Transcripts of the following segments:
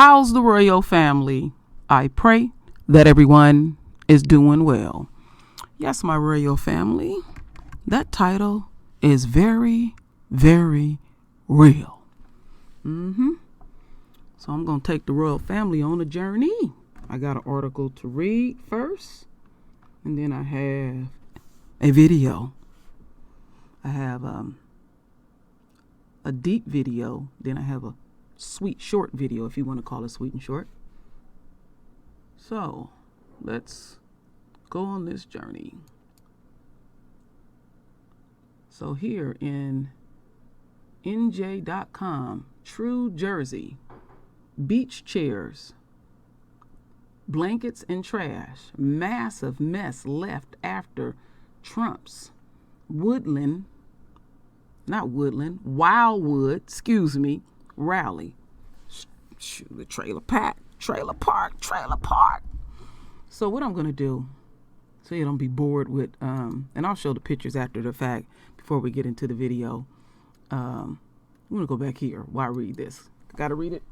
How's the royal family? I pray that everyone is doing well. Yes, my royal family, that title is very, very real. So I'm going to take the royal family on a journey. I got an article to read first, and then I have a video. I have a deep video, then I have a sweet short video, if you want to call it sweet and short. So let's go on this journey. So here in NJ.com, True Jersey, beach chairs, blankets and trash, massive mess left after Trump's Wildwood rally. The trailer park. So what I'm going to do, so you don't be bored with, and I'll show the pictures after the fact before we get into the video. I'm going to go back here while I read this. I got to read it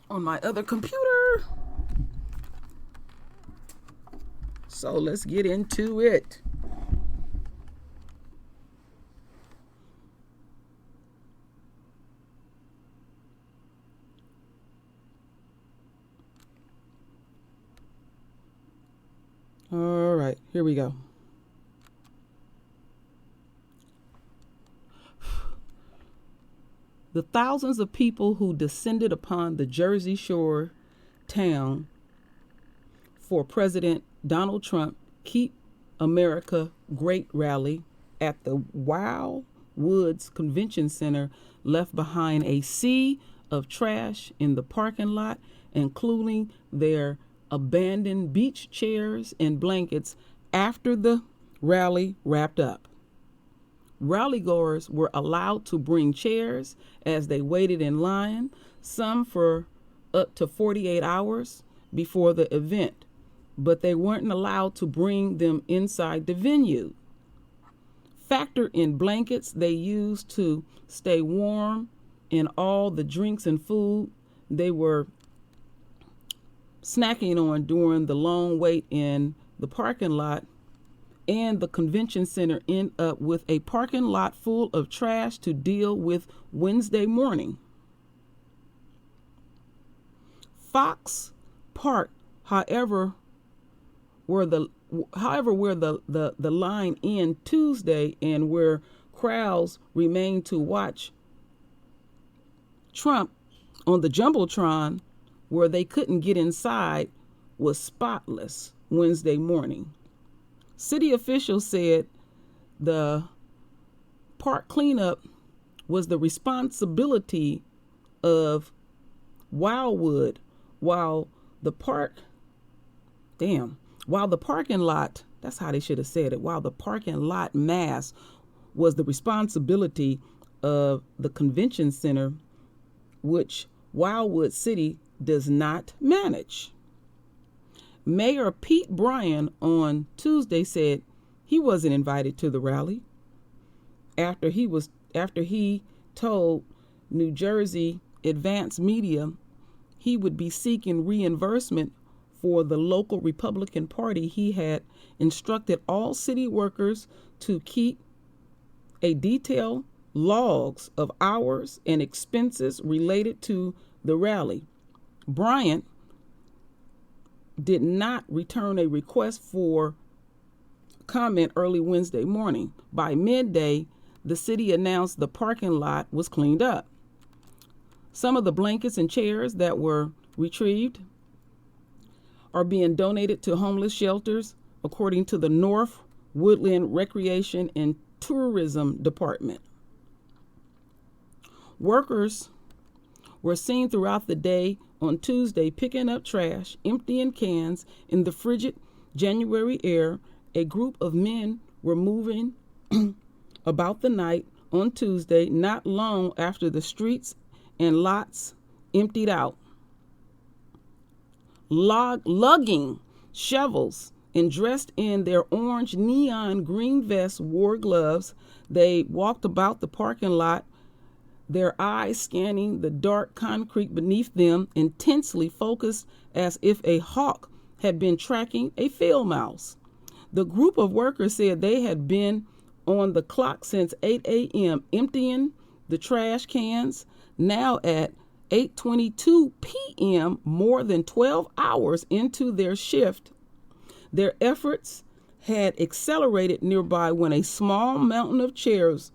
on my other computer. So let's get into it. All right, here we go. The thousands of people who descended upon the Jersey Shore town for President Donald Trump Keep America Great rally at the Wildwood Convention Center left behind a sea of trash in the parking lot, including their abandoned beach chairs and blankets after the rally wrapped up. Rallygoers were allowed to bring chairs as they waited in line, some for up to 48 hours before the event, but they weren't allowed to bring them inside the venue. Factor in blankets they used to stay warm and all the drinks and food they were snacking on during the long wait in the parking lot, and the convention center end up with a parking lot full of trash to deal with Wednesday morning. Fox Park, however, where the line ended Tuesday and where crowds remained to watch Trump on the Jumbotron, where they couldn't get inside, was spotless Wednesday morning. City officials said the park cleanup was the responsibility of Wildwood, while the parking lot, that's how they should have said it, while the parking lot mass was the responsibility of the convention center, which Wildwood City does not manage. Mayor Pete Bryan on Tuesday said he wasn't invited to the rally after he told New Jersey Advance Media he would be seeking reimbursement for the local Republican Party. He had instructed all city workers to keep a detailed logs of hours and expenses related to the rally. Bryant did not return a request for comment early Wednesday morning. By midday, the city announced the parking lot was cleaned up. Some of the blankets and chairs that were retrieved are being donated to homeless shelters, according to the North Woodland Recreation and Tourism Department. Workers were seen throughout the day on Tuesday picking up trash, emptying cans in the frigid January air. A group of men were moving about the night on Tuesday, not long after the streets and lots emptied out. Lugging shovels and dressed in their orange neon green vests, wore gloves, they walked about the parking lot their eyes scanning the dark concrete beneath them, intensely focused as if a hawk had been tracking a field mouse. The group of workers said they had been on the clock since 8 a.m. emptying the trash cans. Now at 8:22 p.m., more than 12 hours into their shift, their efforts had accelerated nearby when a small mountain of chairs,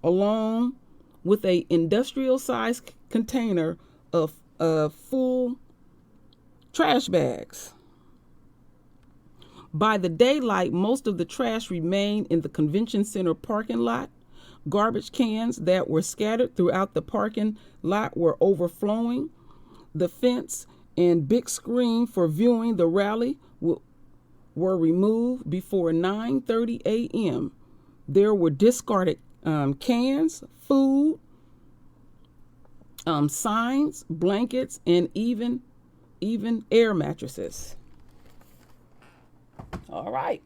along with a industrial-sized container of full trash bags. By the daylight, most of the trash remained in the convention center parking lot. Garbage cans that were scattered throughout the parking lot were overflowing. The fence and big screen for viewing the rally were removed before 9:30 a.m. There were discarded cans, food, signs, blankets, and even air mattresses. All right.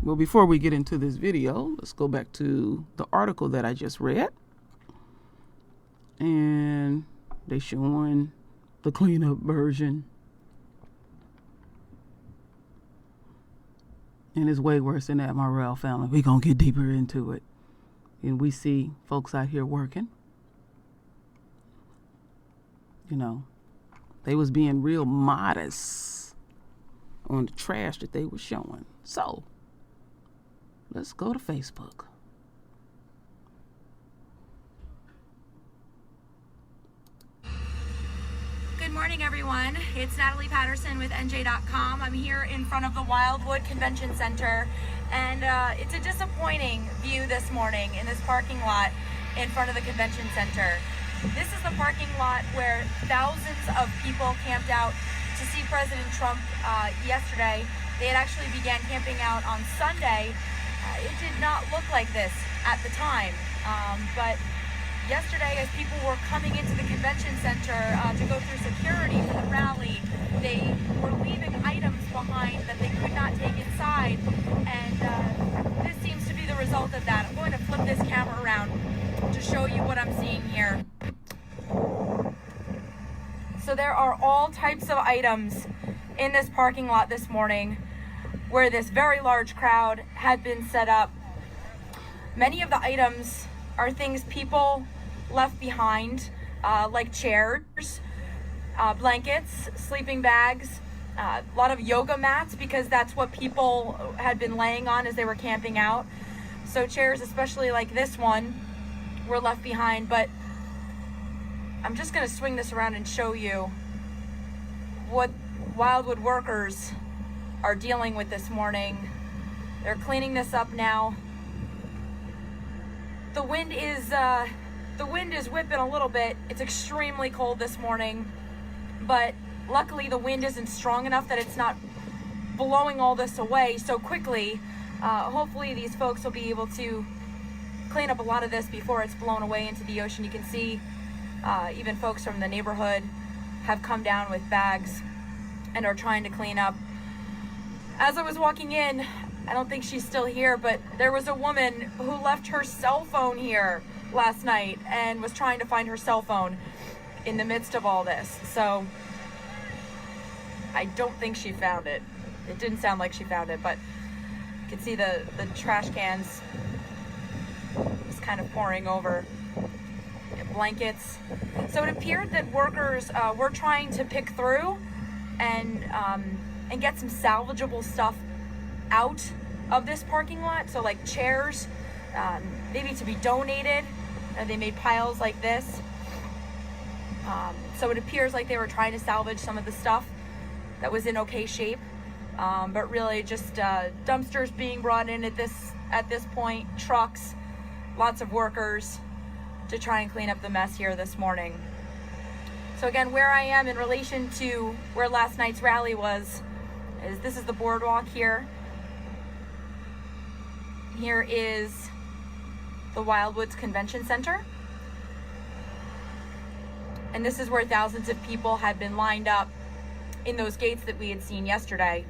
Well, before we get into this video, let's go back to the article that I just read. And they're showing the cleanup version. And it's way worse than that, Morrell family. We're going to get deeper into it. And we see folks out here working. You know, they was being real modest on the trash that they were showing. So, let's go to Facebook. Good morning, everyone. It's Natalie Patterson with NJ.com. I'm here in front of the Wildwood Convention Center, and it's a disappointing view this morning in this parking lot in front of the convention center. This is the parking lot where thousands of people camped out to see President Trump yesterday. They had actually began camping out on Sunday. It did not look like this at the time, but yesterday, as people were coming into the convention center to go through security for the rally, they were leaving items behind that they could not take inside, and this seems to be the result of that. I'm going to flip this camera around to show you what I'm seeing here. So there are all types of items in this parking lot this morning where this very large crowd had been set up. Many of the items are things people left behind, like chairs, blankets, sleeping bags, a lot of yoga mats, because that's what people had been laying on as they were camping out. So chairs, especially like this one, were left behind. But I'm just going to swing this around and show you what Wildwood workers are dealing with this morning. They're cleaning this up now. The wind is whipping a little bit. It's extremely cold this morning, but luckily the wind isn't strong enough that it's not blowing all this away so quickly. Hopefully these folks will be able to clean up a lot of this before it's blown away into the ocean. You can see even folks from the neighborhood have come down with bags and are trying to clean up. As I was walking in, I don't think she's still here, but there was a woman who left her cell phone here last night and was trying to find her cell phone in the midst of all this. So I don't think she found it. It didn't sound like she found it, but you can see the trash cans just kind of pouring over. Blankets. So it appeared that workers were trying to pick through and get some salvageable stuff out of this parking lot. So like chairs, maybe to be donated. They made piles like this. So it appears like they were trying to salvage some of the stuff that was in okay shape. But really just dumpsters being brought in at this point, trucks, lots of workers to try and clean up the mess here this morning. So again, where I am in relation to where last night's rally was, this is the boardwalk here. Here is the Wildwoods Convention Center. And this is where thousands of people had been lined up in those gates that we had seen yesterday.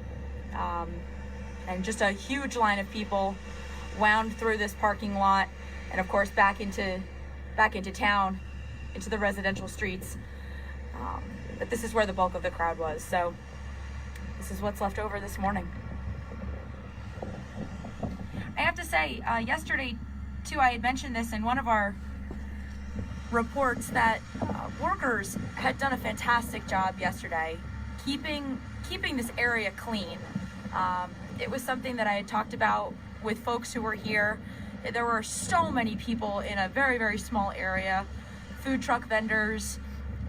And just a huge line of people wound through this parking lot and of course back into back into town, into the residential streets. But this is where the bulk of the crowd was. So this is what's left over this morning. I have to say, yesterday too, I had mentioned this in one of our reports that workers had done a fantastic job yesterday keeping this area clean. It was something that I had talked about with folks who were here. There were so many people in a very, very small area, food truck vendors,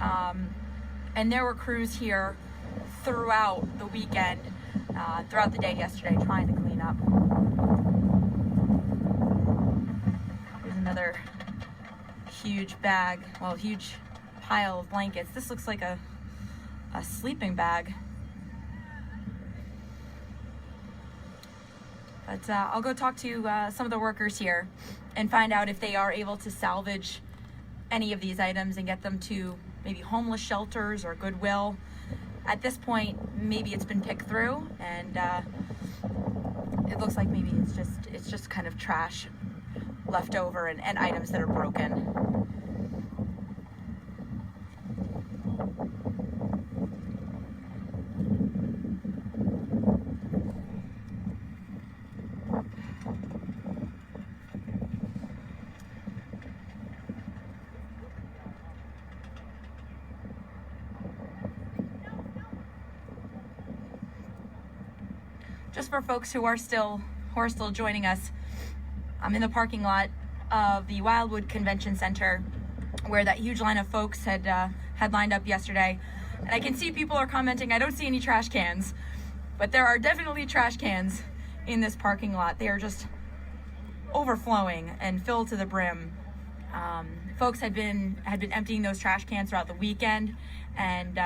and there were crews here throughout the weekend, throughout the day yesterday, trying to clean up. There's another huge bag, well, huge pile of blankets. This looks like a sleeping bag. But I'll go talk to some of the workers here and find out if they are able to salvage any of these items and get them to maybe homeless shelters or Goodwill. At this point, maybe it's been picked through, and it looks like maybe it's just kind of trash left over and items that are broken. Just for folks who are still joining us, I'm in the parking lot of the Wildwood Convention Center, where that huge line of folks had lined up yesterday. And I can see people are commenting, I don't see any trash cans, but there are definitely trash cans in this parking lot. They are just overflowing and filled to the brim. Folks had been emptying those trash cans throughout the weekend, and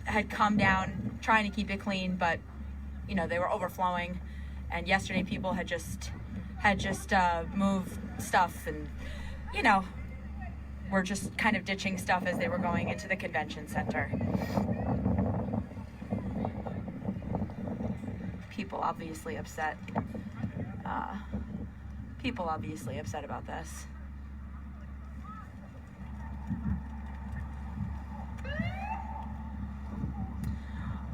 had come down trying to keep it clean, but they were overflowing. And yesterday people had just moved stuff, and were just kind of ditching stuff as they were going into the convention center. People obviously upset. About this.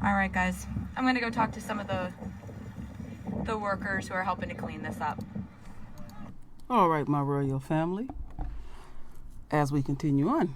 All right, guys, I'm gonna go talk to some of the workers who are helping to clean this up. All right, my royal family, as we continue on.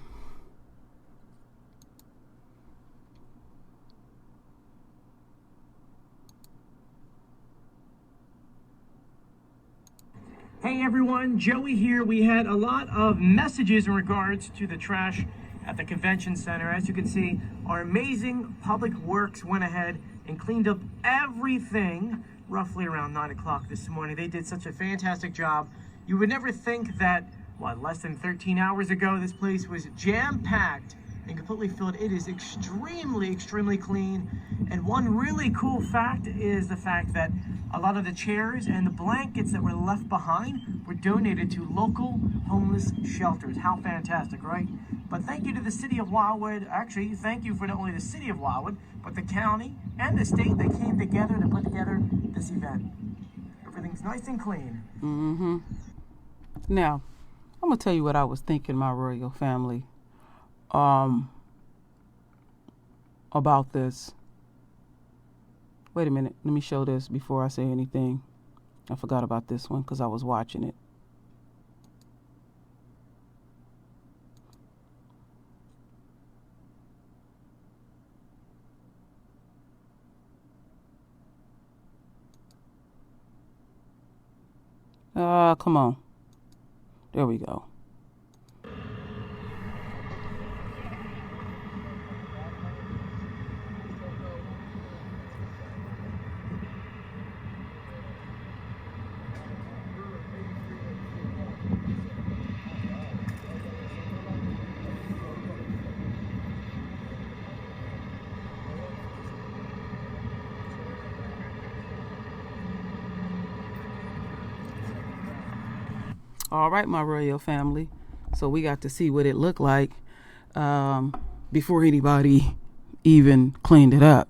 Hey everyone, Joey here. We had a lot of messages in regards to the trash at the convention center. As you can see, our amazing public works went ahead and cleaned up everything roughly around 9 o'clock this morning. They did such a fantastic job. You would never think that, less than 13 hours ago, this place was jam-packed and completely filled. It is extremely, extremely clean. And one really cool fact is the fact that a lot of the chairs and the blankets that were left behind were donated to local homeless shelters. How fantastic, right? But thank you to the city of Wildwood. Actually, thank you for not only the city of Wildwood, but the county and the state that came together to put together this event. Everything's nice and clean. Mm-hmm. Now, I'm going to tell you what I was thinking, my royal family, about this. Wait a minute. Let me show this before I say anything. I forgot about this one because I was watching it. Come on. There we go. All right, my royal family. So we got to see what it looked like before anybody even cleaned it up.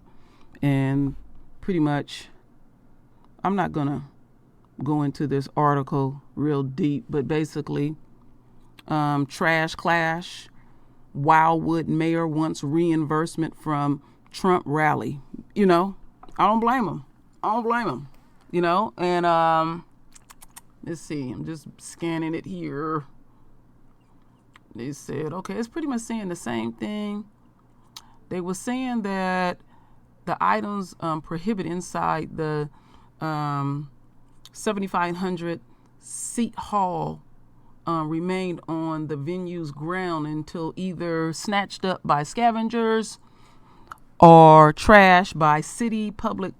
And pretty much, I'm not going to go into this article real deep, but basically, trash clash. Wildwood mayor wants reimbursement from Trump rally. I don't blame him. And let's see. I'm just scanning it here. They said, okay, it's pretty much saying the same thing. They were saying that the items prohibited inside the 7,500 seat hall remained on the venue's ground until either snatched up by scavengers or trashed by city public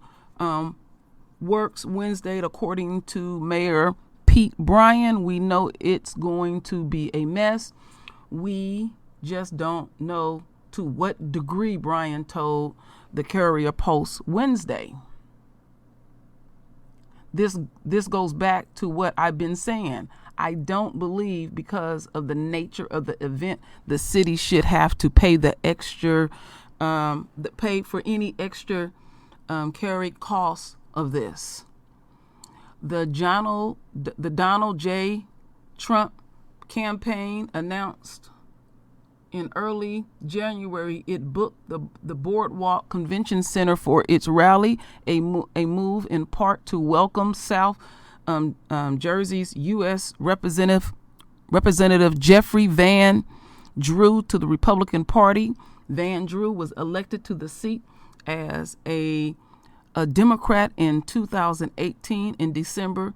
works Wednesday, according to Mayor Pete Bryan. We know it's going to be a mess. We just don't know to what degree, Bryan told the Courier Post Wednesday. This goes back to what I've been saying. I don't believe because of the nature of the event, the city should have to pay the extra, pay for any extra carried costs of this. The Donald J. Trump campaign announced in early January it booked the Boardwalk Convention Center for its rally, a move in part to welcome South Jersey's U.S. Representative Jeffrey Van Drew to the Republican Party. Van Drew was elected to the seat as a Democrat in 2018. In December,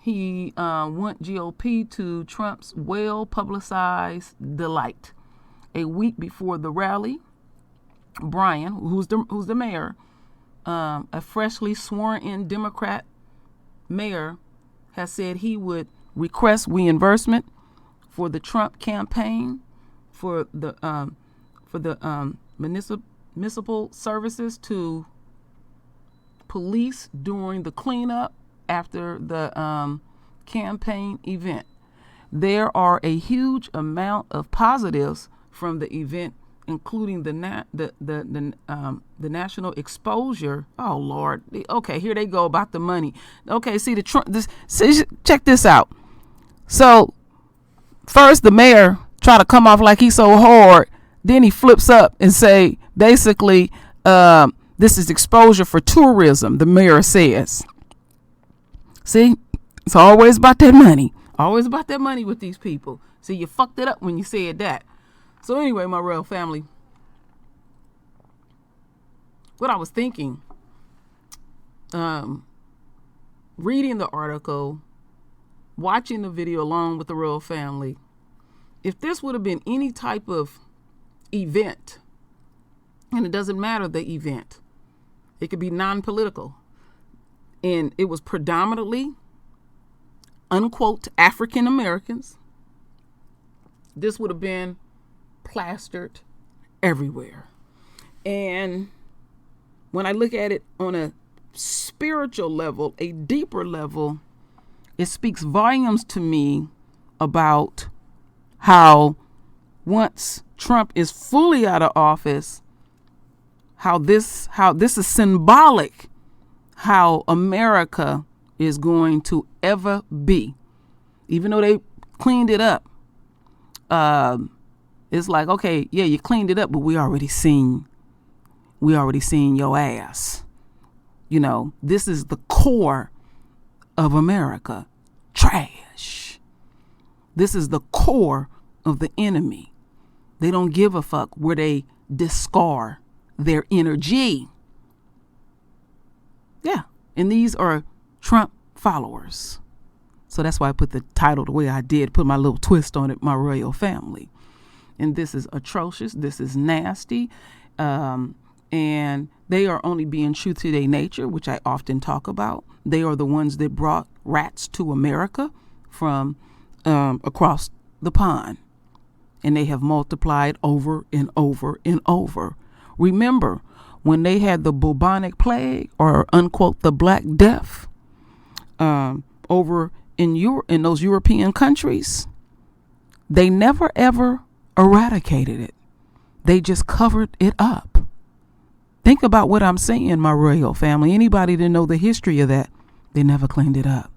he went GOP to Trump's well-publicized delight. A week before the rally, Bryan, who's the mayor, a freshly sworn-in Democrat mayor, has said he would request reimbursement for the Trump campaign for the municipal services to police during the cleanup after the campaign event. There are a huge amount of positives from the event, including the national exposure. Oh Lord. Okay, here they go about the money. Okay, see check this out. So first the mayor try to come off like he's so hard, then he flips up and say basically this is exposure for tourism, the mayor says. See, it's always about that money. Always about that money with these people. See, you fucked it up when you said that. So anyway, my royal family, what I was thinking, reading the article, watching the video along with the royal family, if this would have been any type of event, and it doesn't matter the event, it could be non-political, and it was predominantly, unquote, African Americans, this would have been plastered everywhere. And when I look at it on a spiritual level, a deeper level, it speaks volumes to me about how once Trump is fully out of office, how this is symbolic how America is going to ever be. Even though they cleaned it up, it's like, okay, yeah, you cleaned it up, but we already seen your ass. This is the core of America. Trash. This is the core of the enemy. They don't give a fuck where they discard their energy. Yeah. And these are Trump followers. So that's why I put the title the way I did, put my little twist on it, my royal family. And this is atrocious. This is nasty. And they are only being true to their nature, which I often talk about. They are the ones that brought rats to America from across the pond. And they have multiplied over and over and over. Remember, when they had the bubonic plague, or unquote the Black Death, over in those European countries, they never ever eradicated it. They just covered it up. Think about what I'm saying, my royal family. Anybody that know the history of that, They never cleaned it up.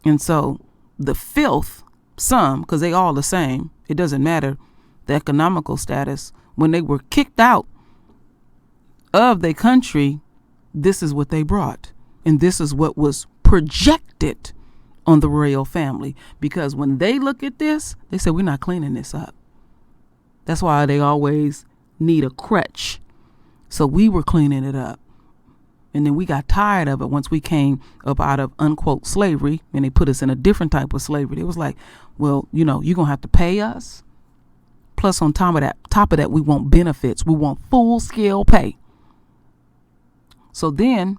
And so the filth, some, because they all the same, it doesn't matter the economical status, when they were kicked out of their country, this is what they brought. And this is what was projected on the royal family. Because when they look at this, they say, we're not cleaning this up. That's why they always need a crutch. So we were cleaning it up. And then we got tired of it once we came up out of unquote slavery, and they put us in a different type of slavery. It was like, well, you're going to have to pay us. Plus on top of that, we want benefits. We want full scale pay. So then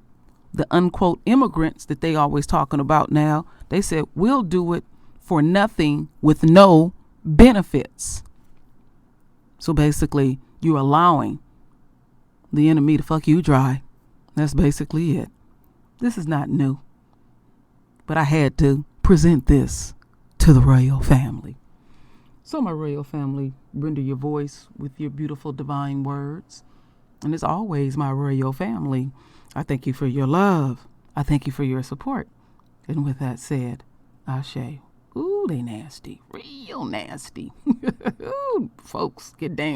the unquote immigrants that they always talking about now, they said, we'll do it for nothing with no benefits. So basically you're allowing the enemy to fuck you dry. That's basically it. This is not new, but I had to present this to the royal family. So my royal family, render your voice with your beautiful divine words. And as always, my royal family, I thank you for your love. I thank you for your support. And with that said, Ashe. Ooh, they nasty. Real nasty. Ooh, folks, get down.